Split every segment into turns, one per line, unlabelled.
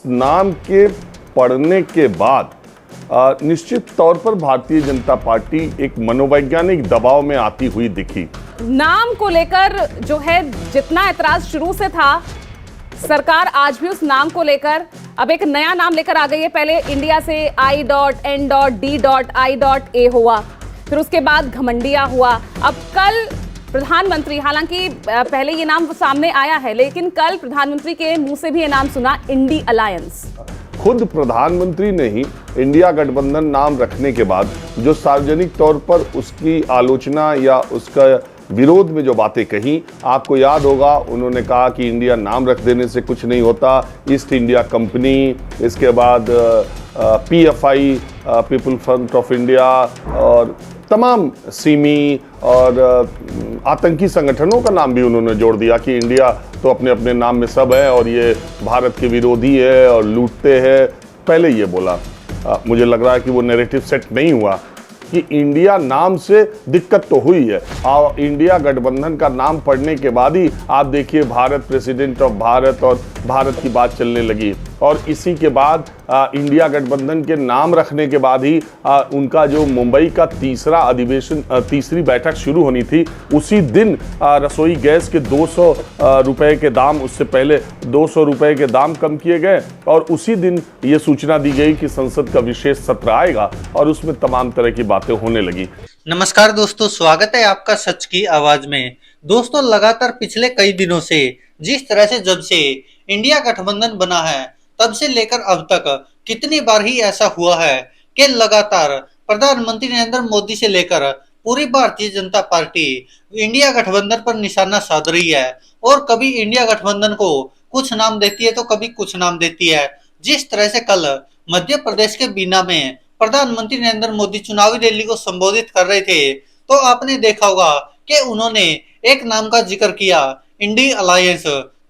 नाम के पढ़ने के बाद निश्चित तौर पर भारतीय जनता पार्टी एक मनोवैज्ञानिक दबाव में आती हुई दिखी।
नाम को लेकर जो है जितना एतराज शुरू से था, सरकार आज भी उस नाम को लेकर अब एक नया नाम लेकर आ गई है। पहले इंडिया से I.N.D.I.A हुआ, फिर उसके बाद घमंडिया हुआ, अब कल प्रधानमंत्री, हालांकि पहले ये नाम सामने आया है, लेकिन कल प्रधानमंत्री के मुंह से भी ये नाम सुना, इंडी अलायंस।
खुद प्रधानमंत्री ने ही इंडिया गठबंधन नाम रखने के बाद जो सार्वजनिक तौर पर उसकी आलोचना या उसका विरोध में जो बातें कही, आपको याद होगा, उन्होंने कहा कि इंडिया नाम रख देने से कुछ नहीं होता, ईस्ट इंडिया कंपनी, इसके बाद PFI, people front of India, और तमाम सिमी और आतंकी संगठनों का नाम भी उन्होंने जोड़ दिया कि इंडिया तो अपने अपने नाम में सब है और ये भारत के विरोधी है और लूटते हैं। पहले ये बोला, मुझे लग रहा है कि वो नैरेटिव सेट नहीं हुआ कि इंडिया नाम से दिक्कत तो हुई है, और इंडिया गठबंधन का नाम पढ़ने के बाद ही आप देखिए भारत, प्रेसिडेंट ऑफ भारत और भारत की बात चलने लगी। और इसी के बाद इंडिया गठबंधन के नाम रखने के बाद ही उनका जो मुंबई का तीसरा अधिवेशन, तीसरी बैठक शुरू होनी थी, उसी दिन रसोई गैस के 200 रुपए के दाम, उससे पहले 200 रुपए के दाम कम किए गए, और उसी दिन ये सूचना दी गई कि संसद का विशेष सत्र आएगा और उसमें तमाम तरह की बातें होने लगी।
नमस्कार दोस्तों, स्वागत है आपका सच की आवाज में। दोस्तों, लगातार पिछले कई दिनों से जिस तरह से जब से इंडिया गठबंधन बना है, तब से लेकर अब तक कितनी बार ही ऐसा हुआ है कि लगातार प्रधानमंत्री नरेंद्र मोदी से लेकर पूरी भारतीय जनता पार्टी इंडिया गठबंधन पर निशाना साध रही है, और कभी इंडिया गठबंधन को कुछ नाम देती है तो कभी कुछ नाम देती है। जिस तरह से कल मध्य प्रदेश के बीना में प्रधानमंत्री नरेंद्र मोदी चुनावी रैली को संबोधित कर रहे थे, तो आपने देखा होगा कि उन्होंने एक नाम का जिक्र किया, इंडी अलायंस।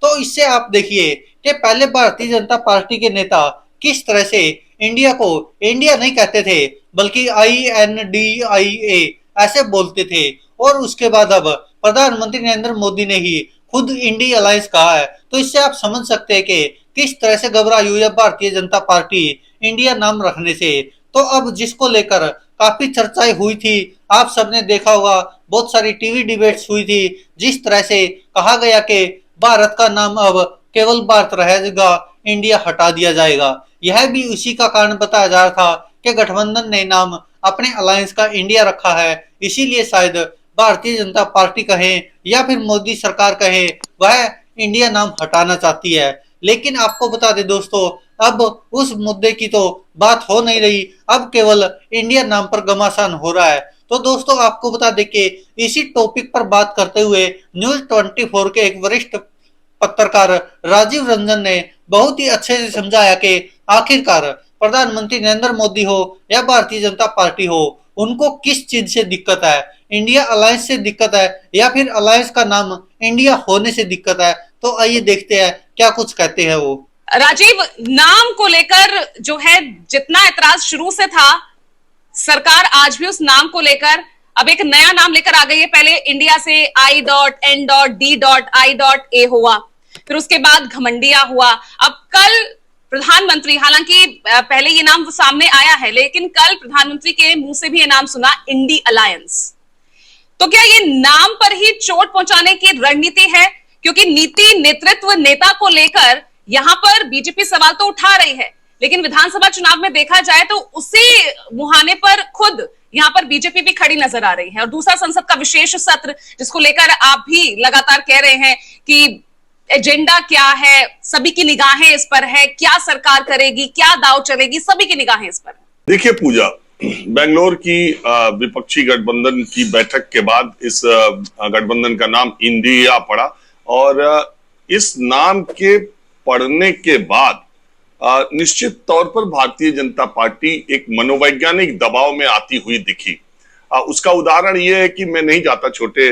तो इससे आप देखिए कि पहले भारतीय जनता पार्टी के नेता किस तरह से इंडिया को इंडिया नहीं कहते थे, बल्कि INDIA ऐसे बोलते थे, और उसके बाद अब प्रधानमंत्री नरेंद्र मोदी ने ही खुद इंडी अलायंस कहा है। तो इससे आप समझ सकते हैं कि किस तरह से घबराई हुई है भारतीय जनता पार्टी इंडिया नाम रखने से। तो अब जिसको लेकर काफी चर्चाएं हुई थी, आप सबने देखा होगा, बहुत सारी टीवी डिबेट्स हुई थी, जिस तरह से कहा गया कि भारत का नाम अब केवल भारत रहेगा, इंडिया हटा दिया जाएगा। यह भी उसी का कारण बताया जा रहा था कि गठबंधन ने नाम अपने अलायंस का इंडिया रखा है, इसीलिए शायद भारतीय जनता पार्टी कहे या फिर मोदी सरकार कहे, वह इंडिया नाम हटाना चाहती है। लेकिन आपको बता दें दोस्तों, अब उस मुद्दे की तो बात हो नहीं रही, अब केवल इंडिया नाम पर घमासान हो रहा है। तो दोस्तों, आपको बता दें कि इसी टॉपिक पर बात करते हुए न्यूज 24 के एक वरिष्ठ पत्रकार राजीव रंजन ने बहुत ही अच्छे से समझाया कि आखिरकार प्रधानमंत्री नरेंद्र मोदी हो या भारतीय जनता पार्टी हो, उनको किस चीज से दिक्कत है, इंडिया अलायंस से दिक्कत है या फिर अलायंस का नाम इंडिया होने से दिक्कत है। तो आइए देखते हैं क्या कुछ कहते हैं वो।
राजीव, नाम को लेकर जो है जितना एतराज शुरू से था, सरकार आज भी उस नाम को लेकर अब एक नया नाम लेकर आ गई है। पहले इंडिया से I.N.D.I.A हुआ, फिर उसके बाद घमंडिया हुआ, अब कल प्रधानमंत्री, हालांकि पहले ये नाम सामने आया है, लेकिन कल प्रधानमंत्री के मुंह से भी ये नाम सुना, इंडी अलायंस। तो क्या ये नाम पर ही चोट पहुंचाने की रणनीति है? क्योंकि नीति, नेतृत्व, नेता को लेकर यहां पर बीजेपी सवाल तो उठा रही है, लेकिन विधानसभा चुनाव में देखा जाए तो उसी मुहाने पर खुद यहां पर बीजेपी भी खड़ी नजर आ रही है। और दूसरा संसद का विशेष सत्र, जिसको लेकर आप भी लगातार कह रहे हैं कि एजेंडा क्या है, सभी की निगाहें इस पर है, क्या सरकार करेगी, क्या दाव चलेगी, सभी की निगाहें इस पर है।
देखिए पूजा, बेंगलोर की विपक्षी गठबंधन की बैठक के बाद इस गठबंधन का नाम इंडिया पड़ा, और इस नाम के पढ़ने के बाद निश्चित तौर पर भारतीय जनता पार्टी एक मनोवैज्ञानिक दबाव में आती हुई दिखी। उसका उदाहरण यह है कि मैं नहीं जाता छोटे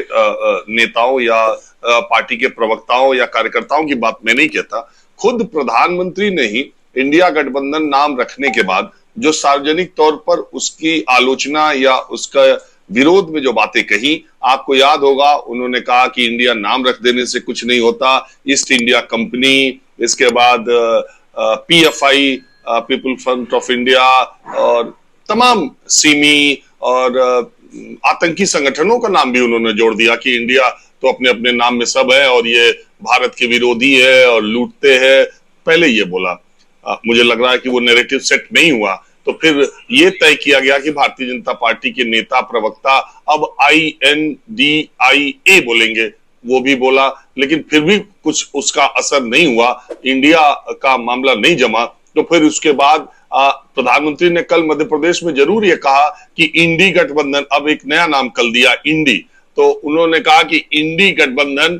नेताओं या पार्टी के प्रवक्ताओं या कार्यकर्ताओं की बात मैं नहीं कहता, खुद प्रधानमंत्री ने ही इंडिया गठबंधन नाम रखने के बाद जो सार्वजनिक तौर पर उसकी आलोचना या उसका विरोध में जो बातें कही, आपको याद होगा, उन्होंने कहा कि इंडिया नाम रख देने से कुछ नहीं होता, ईस्ट इंडिया कंपनी, इसके बाद PFI, people front of India, और तमाम सिमी और आतंकी संगठनों का नाम भी उन्होंने जोड़ दिया कि इंडिया तो अपने अपने नाम में सब है और ये भारत के विरोधी है और लूटते हैं। पहले ये बोला, मुझे लग रहा है कि वो नैरेटिव सेट नहीं हुआ, तो फिर ये तय किया गया कि भारतीय जनता पार्टी के नेता प्रवक्ता अब INDIA बोलेंगे, वो भी बोला, लेकिन फिर भी कुछ उसका असर नहीं हुआ, इंडिया का मामला नहीं जमा। तो फिर उसके बाद प्रधानमंत्री ने कल मध्य प्रदेश में जरूर ये कहा कि इंडी गठबंधन, अब एक नया नाम कल दिया इंडी, तो उन्होंने कहा कि इंडी गठबंधन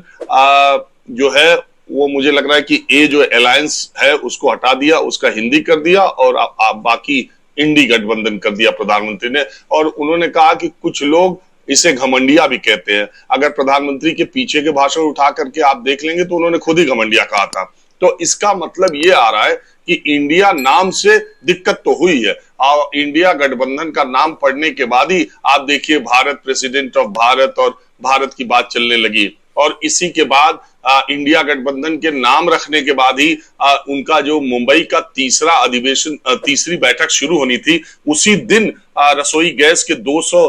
जो है वो मुझे लग रहा है कि ये जो अलायंस है उसको हटा दिया, उसका हिंदी कर दिया और बाकी इंडी गठबंधन कर दिया प्रधानमंत्री ने। और उन्होंने कहा कि कुछ लोग इसे घमंडिया भी कहते हैं। अगर प्रधानमंत्री के पीछे के भाषण उठा करके आप देख लेंगे तो उन्होंने खुद ही घमंडिया कहा था। तो इसका मतलब ये आ रहा है कि इंडिया नाम से दिक्कत तो हुई है, और इंडिया गठबंधन का नाम पढ़ने के बाद ही आप देखिए भारत, प्रेसिडेंट ऑफ भारत और भारत की बात चलने लगी। और इसी के बाद इंडिया गठबंधन के नाम रखने के बाद ही उनका जो मुंबई का तीसरा अधिवेशन, तीसरी बैठक शुरू होनी थी, उसी दिन रसोई गैस के 200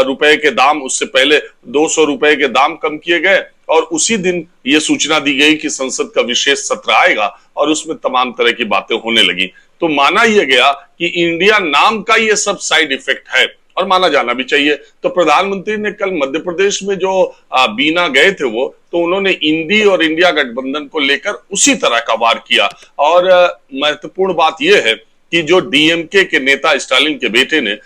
रुपए के दाम, उससे पहले 200 रुपए के दाम कम किए गए, और उसी दिन ये सूचना दी गई कि संसद का विशेष सत्र आएगा और उसमें तमाम तरह की बातें होने लगी। तो माना यह गया कि इंडिया नाम का ये सब साइड इफेक्ट है और माना जाना भी चाहिए। तो प्रधानमंत्री ने कल मध्य प्रदेश में जो बीना गए थे वो, तो उन्होंने इंडी और इंडिया गठबंधन को लेकर उसी तरह का वार किया। और महत्वपूर्ण बात यह है कि जो डीएमके के नेता स्टालिन के बेटे ने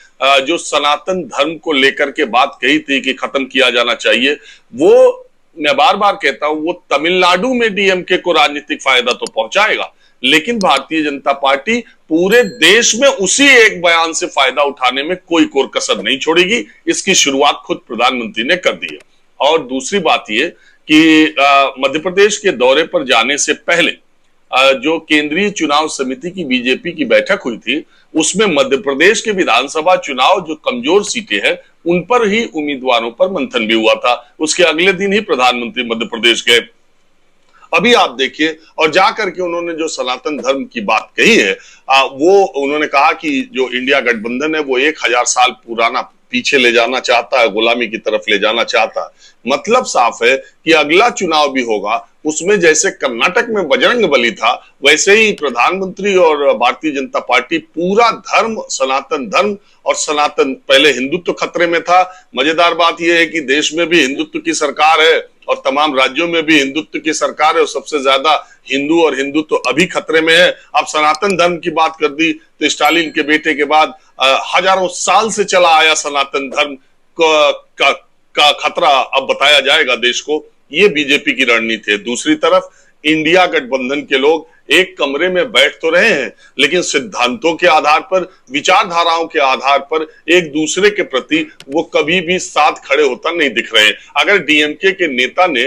जो सनातन धर्म को लेकर के बात कही थी कि खत्म किया जाना चाहिए, वो मैं बार बार कहता हूं, वो तमिलनाडु में डीएमके को राजनीतिक फायदा तो पहुंचाएगा, लेकिन भारतीय जनता पार्टी पूरे देश में उसी एक बयान से फायदा उठाने में कोई कोर कसर नहीं छोड़ेगी। इसकी शुरुआत खुद प्रधानमंत्री ने कर दी है। और दूसरी बात यह कि मध्य प्रदेश के दौरे पर जाने से पहले जो केंद्रीय चुनाव समिति की बीजेपी की बैठक हुई थी, उसमें मध्य प्रदेश के विधानसभा चुनाव जो कमजोर सीटें हैं उन पर ही उम्मीदवारों पर मंथन भी हुआ था। उसके अगले दिन ही प्रधानमंत्री मध्य प्रदेश गए। अभी आप देखिए, और जाकर के उन्होंने जो सनातन धर्म की बात कही है, वो उन्होंने कहा कि जो इंडिया गठबंधन है वो 1000 साल पुराना पीछे ले जाना चाहता है, गुलामी की तरफ ले जाना चाहता है। मतलब साफ है कि अगला चुनाव भी होगा, उसमें जैसे कर्नाटक में बजरंग बली था, वैसे ही प्रधानमंत्री और भारतीय जनता पार्टी पूरा धर्म, सनातन धर्म और सनातन, पहले हिंदुत्व खतरे में था। मजेदार बात यह है कि देश में भी हिंदुत्व की सरकार है और तमाम राज्यों में भी हिंदुत्व की सरकार है, और सबसे ज्यादा हिंदू और हिंदुत्व अभी खतरे में है। अब सनातन धर्म की बात कर दी तो स्टालिन के बेटे के बाद हजारों साल से चला आया सनातन धर्म का खतरा अब बताया जाएगा देश को। ये बीजेपी की रणनीति है। दूसरी तरफ इंडिया गठबंधन के लोग एक कमरे में बैठ तो रहे हैं, लेकिन सिद्धांतों के आधार पर, विचारधाराओं के आधार पर एक दूसरे के प्रति वो कभी भी साथ खड़े होता नहीं दिख रहे हैं। अगर डीएमके के नेता ने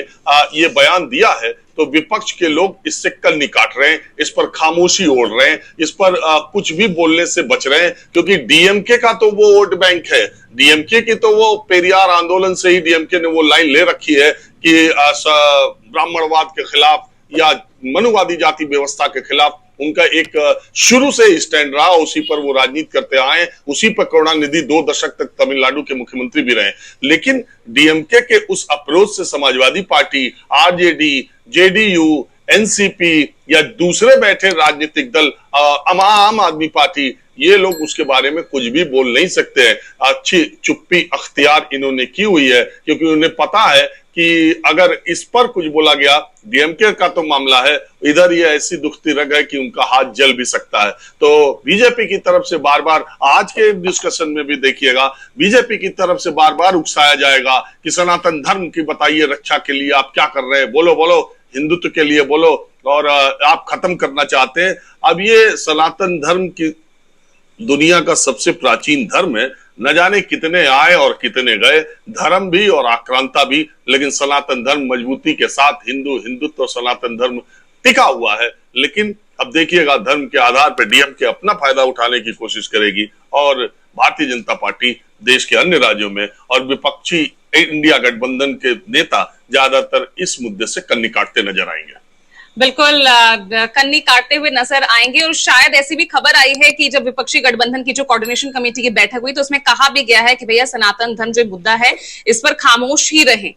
ये बयान दिया है तो विपक्ष के लोग इससे कन्नी काट रहे हैं, इस पर खामोशी ओढ़ रहे हैं, इस पर कुछ भी बोलने से बच रहे हैं, क्योंकि डीएमके का तो वो वोट बैंक है। डीएमके की तो वो पेरियार आंदोलन से ही डीएमके ने वो लाइन ले रखी है कि ब्राह्मणवाद के खिलाफ या मनुवादी जाति व्यवस्था के खिलाफ उनका एक शुरू से ही स्टैंड रहा, उसी पर वो राजनीति करते आए, उसी पर करुणानिधि 2 दशक तक तमिलनाडु के मुख्यमंत्री भी रहे। लेकिन डीएमके के उस अप्रोच से Samajwadi party, RJD, JDU, NCP या दूसरे बैठे राजनीतिक दल, आम आदमी पार्टी, ये लोग उसके बारे में कुछ भी बोल नहीं सकते हैं। अच्छी चुप्पी अख्तियार इन्होंने की हुई है, क्योंकि उन्हें पता है कि अगर इस पर कुछ बोला गया, डीएमके का तो मामला है, इधर ये ऐसी दुखती रग है कि उनका हाथ जल भी सकता है। तो बीजेपी की तरफ से बार बार, आज के डिस्कशन में भी देखिएगा, बीजेपी की तरफ से बार बार उकसाया जाएगा कि सनातन धर्म की बताइए रक्षा के लिए आप क्या कर रहे हैं, बोलो बोलो, हिंदुत्व के लिए बोलो, और आप खत्म करना चाहते हैं। अब ये सनातन धर्म की दुनिया का सबसे प्राचीन धर्म है, न जाने कितने आए और कितने गए, धर्म भी और आक्रांता भी, लेकिन सनातन धर्म मजबूती के साथ हिंदुत्व और सनातन धर्म टिका हुआ है। लेकिन अब देखिएगा, धर्म के आधार पर डीएमके अपना फायदा उठाने की कोशिश करेगी और भारतीय जनता पार्टी देश के अन्य राज्यों में और विपक्षी इंडिया गठबंधन के नेता ज्यादातर इस मुद्दे से कन्नी काटते नजर आएंगे।
बिल्कुल कन्नी काटते हुए नजर आएंगे। और शायद ऐसी भी खबर आई है कि जब विपक्षी गठबंधन की जो कोऑर्डिनेशन कमेटी की बैठक हुई तो उसमें कहा भी गया है कि भैया सनातन धर्म जो मुद्दा है इस पर खामोश ही रहें।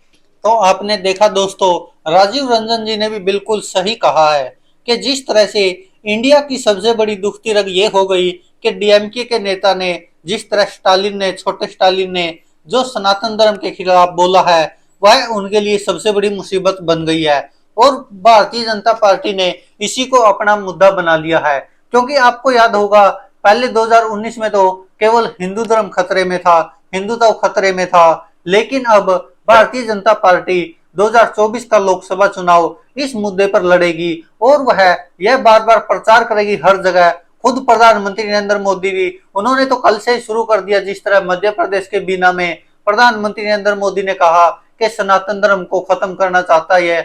तो आपने देखा दोस्तों, राजीव रंजन जी ने भी बिल्कुल सही कहा है कि जिस तरह से इंडिया की सबसे बड़ी दुखती रग ये हो गई कि डीएमके के नेता ने, जिस तरह स्टालिन ने, छोटे स्टालिन ने जो सनातन धर्म के खिलाफ बोला है, वह उनके लिए सबसे बड़ी मुसीबत बन गई है। और भारतीय जनता पार्टी ने इसी को अपना मुद्दा बना लिया है। क्योंकि आपको याद होगा, पहले 2019 में तो केवल हिंदू धर्म खतरे में था, हिंदुत्व खतरे में था, लेकिन अब भारतीय जनता पार्टी 2024 का लोकसभा चुनाव इस मुद्दे पर लड़ेगी और वह यह बार बार प्रचार करेगी हर जगह। खुद प्रधानमंत्री नरेंद्र मोदी भी, उन्होंने तो कल से शुरू कर दिया। जिस तरह मध्य प्रदेश के बीना में प्रधानमंत्री नरेंद्र मोदी ने कहा कि सनातन धर्म को खत्म करना चाहता है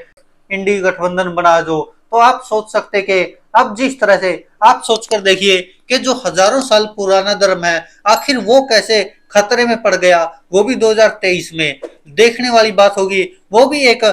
इंडी गठबंधन बना जो, तो आप सोच सकते कि अब जिस तरह से आप सोचकर देखिए कि जो हजारों साल पुराना धर्म है आखिर वो कैसे खतरे में पड़ गया, वो भी 2023 में। देखने वाली बात होगी, वो भी एक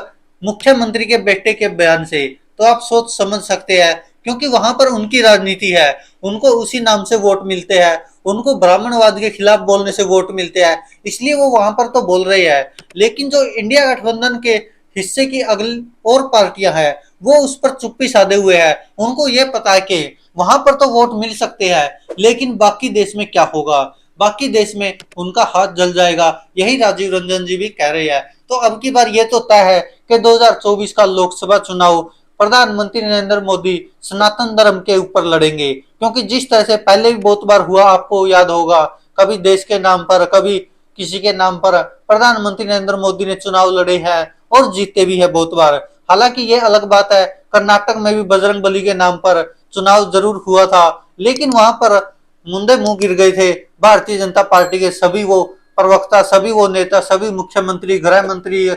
मुख्यमंत्री के बेटे के बयान से। तो आप सोच समझ सकते हैं, क्योंकि वहां पर उनकी राजनीति है, उनको उसी नाम से वोट मिलते हैं, उनको ब्राह्मणवाद के खिलाफ बोलने से वोट मिलते हैं, इसलिए वो वहां पर तो बोल रहे हैं। लेकिन जो इंडिया गठबंधन के हिस्से की अगली और पार्टियां हैं, वो उस पर चुप्पी साधे हुए हैं। उनको ये पता है कि वहां पर तो वोट मिल सकते हैं, लेकिन बाकी देश में क्या होगा, बाकी देश में उनका हाथ जल जाएगा। यही राजीव रंजन जी भी कह रहे हैं। तो अब की बार ये तो तय है कि 2024 का लोकसभा चुनाव प्रधानमंत्री नरेंद्र मोदी सनातन धर्म के ऊपर लड़ेंगे। क्योंकि जिस तरह से पहले भी बहुत बार हुआ, आपको याद होगा, कभी देश के नाम पर, कभी किसी के नाम पर प्रधानमंत्री नरेंद्र मोदी ने चुनाव लड़े हैं और जीते भी है बहुत बार। हालांकि ये अलग बात है, कर्नाटक में भी बजरंग बली के नाम पर चुनाव जरूर हुआ था, लेकिन वहां पर मुंदे मुंह गिर गए थे भारतीय जनता पार्टी के सभी वो प्रवक्ता, सभी वो नेता, सभी मुख्यमंत्री, गृह मंत्री,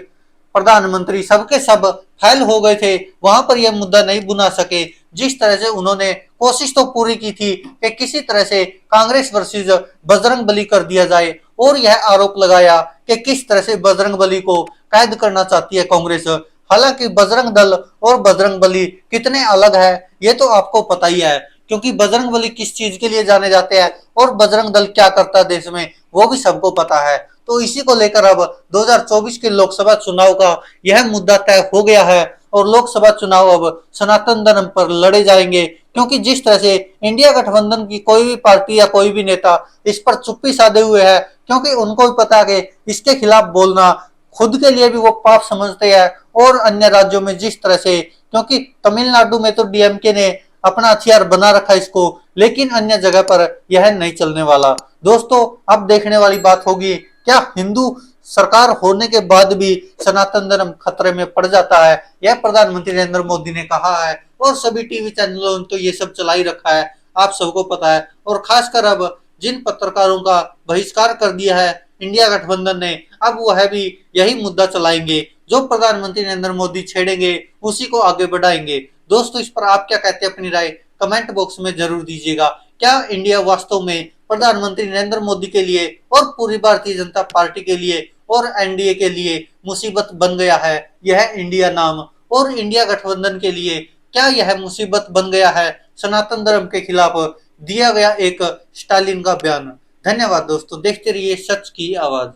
प्रधानमंत्री, सबके सब फेल हो गए थे। वहां पर यह मुद्दा नहीं बुना सके। जिस तरह से उन्होंने कोशिश तो पूरी की थी कि किसी तरह से कांग्रेस वर्सेस बजरंग बली कर दिया जाए, और यह आरोप लगाया कि किस तरह से बजरंग बली को कैद करना चाहती है कांग्रेस। हालांकि बजरंग दल और बजरंग बली कितने अलग है ये तो आपको पता ही है, क्योंकि बजरंग बली किस चीज के लिए जाने जाते हैं और बजरंग दल क्या करता है देश में, वो भी सबको पता है। तो इसी को लेकर अब 2024 के लोकसभा चुनाव का यह मुद्दा तय हो गया है और लोकसभा चुनाव अब सनातन धर्म पर लड़े जाएंगे। क्योंकि जिस तरह से इंडिया गठबंधन की कोई भी पार्टी या कोई भी नेता इस पर चुप्पी साधे हुए है, क्योंकि उनको भी पता है कि इसके खिलाफ बोलना खुद के लिए भी वो पाप समझते हैं। और अन्य राज्यों में जिस तरह से, क्योंकि तमिलनाडु में तो डीएमके ने अपना हथियार बना रखा इसको, लेकिन अन्य जगह पर यह नहीं चलने वाला। दोस्तों, अब देखने वाली बात होगी, क्या हिंदू सरकार होने के बाद भी सनातन धर्म खतरे में पड़ जाता है? यह प्रधानमंत्री नरेंद्र मोदी ने कहा है और सभी टीवी चैनलों ने तो ये सब चला ही रखा है, आप सबको पता है। और खासकर अब जिन पत्रकारों का बहिष्कार कर दिया है इंडिया गठबंधन ने, अब वह भी यही मुद्दा चलाएंगे, जो प्रधानमंत्री नरेंद्र मोदी छेड़ेंगे उसी को आगे बढ़ाएंगे। दोस्तों, इस पर आप क्या कहते हैं, अपनी राय कमेंट बॉक्स में जरूर दीजिएगा। क्या इंडिया वास्तव में प्रधानमंत्री नरेंद्र मोदी के लिए और पूरी भारतीय जनता पार्टी के लिए और एनडीए के लिए मुसीबत बन गया है यह इंडिया नाम? और इंडिया गठबंधन के लिए क्या यह मुसीबत बन गया है सनातन धर्म के खिलाफ दिया गया एक स्टालिन का बयान? धन्यवाद दोस्तों, देखते रहिए सच की आवाज।